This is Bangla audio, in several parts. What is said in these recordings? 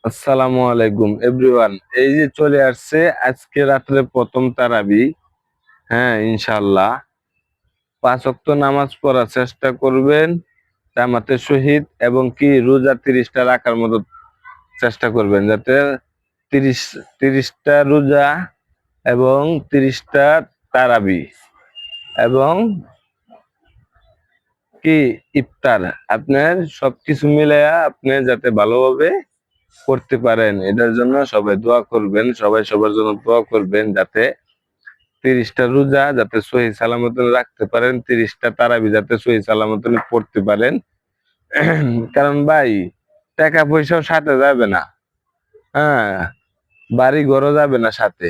আসসালামু আলাইকুম এভরিওয়ান। এই যে চলে আসছে আজকে রাত্রে প্রথম তারাবি। হ্যাঁ, ইনশাআল্লাহ 5 ওয়াক্ত নামাজ পড়ার চেষ্টা করবেন জামাতের সহিত, এবং কি রোজা 30টা রাখার মতো চেষ্টা করবেন, যাতে 30টা রোজা এবং 30টা তারাবি এবং কি ইফতার, আপনার সবকিছু মিলাইয়া আপনি যাতে ভালোভাবে করতে পারেন, এটার জন্য সবাই দোয়া করবেন। সবাই সবার জন্য দোয়া করবেন যাতে 30টা রোজা যাতে সহি সালামতে রাখতে পারেন, 30টা তারাবি যাতে সহি সালামতে পড়তে পারেন। কারণ ভাই, টাকা পয়সাও সাথে যাবে না। হ্যাঁ, বাড়ি ঘরও যাবে না সাথে,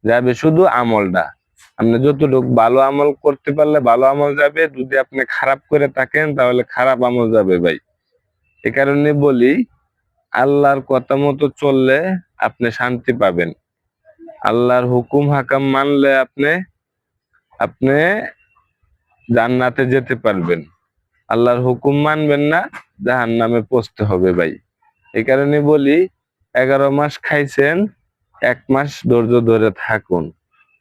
যাবে শুধু আমলটা। আপনি যতটুকু ভালো আমল করতে পারলে ভালো আমল যাবে, যদি আপনি খারাপ করে থাকেন তাহলে খারাপ আমল যাবে ভাই। এ কারণে বলি, আল্লাহর কথা মতো চললে আপনি শান্তি পাবেন। আল্লাহর হুকুম হাকাম মানলে আপনি আপনি জান্নাতে যেতে পারবেন। আল্লাহর হুকুম মানবেন না, জাহান্নামে পৌঁছতে হবে ভাই। এই কারণে বলি, 11 মাস খাইছেন, 1 মাস ধৈর্য ধরে থাকুন,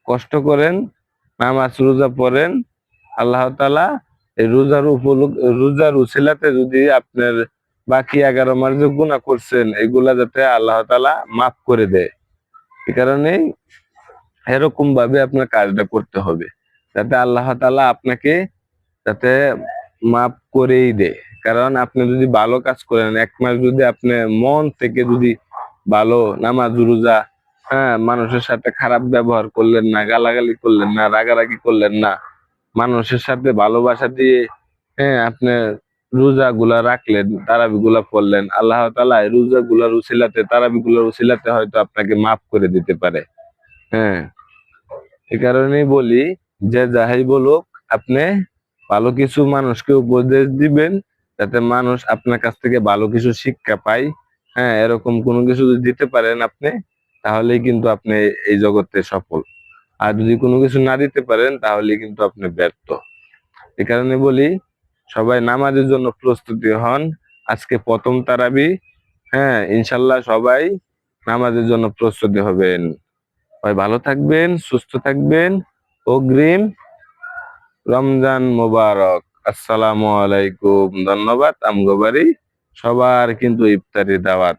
কষ্ট করেন, নামাজ রোজা পড়েন। আল্লাহ তাআলা এই রোজার উছিলাতে যদি আপনার বাকি 11 মাস যে গুনাহ করছেন এগুলা যাতে আল্লাহ তাআলা মাফ করে দেয়। এই কারণেই এরকম ভাবে আপনার কাজটা করতে হবে, যাতে আল্লাহ তাআলা আপনাকে যাতে মাফ করেই দেয়। কারণ আপনি যদি ভালো কাজ করেন, 1 মাস যদি আপনি মন থেকে যদি ভালো নামাজ রোজা, হ্যাঁ, মানুষের সাথে খারাপ ব্যবহার করলেন না, গালাগালি করলেন না, রাগারাগি করলেন না, মানুষের সাথে ভালোবাসা দিয়ে, হ্যাঁ, আপনি রোজা গুলা রাখলেন, তারাবি গুলা পড়লেন, আল্লাহ তাআলা এই রোজা গুলার উছিলাতে, তারাবি গুলার উছিলাতে হয়তো আপনাকে মাফ করে দিতে পারে। হ্যাঁ, এই কারণেই বলি, যে যাহাই বলুক, আপনি ভালো কিছু মানুষকে উপদেশ দিবেন, যাতে মানুষ আপনার কাছ থেকে ভালো কিছু শিক্ষা পায়। হ্যাঁ, এরকম কোনো কিছু যদি দিতে পারেন আপনি, তাহলেই কিন্তু আপনি এই জগতে সফল। আর যদি কোনো কিছু না দিতে পারেন তাহলে কিন্তু আপনি ব্যর্থ। এই কারণে বলি, সবাই নামাজের জন্য প্রস্তুতি হন। আজকে প্রথম তারাবি। হ্যাঁ, ইনশাল্লাহ সবাই নামাজের জন্য প্রস্তুতি হবেন। সবাই ভালো থাকবেন, সুস্থ থাকবেন। অগ্রিম রমজান মোবারক। আসসালামু আলাইকুম। ধন্যবাদ। আমগো বাড়ি সবার কিন্তু ইফতারি দাওয়াত।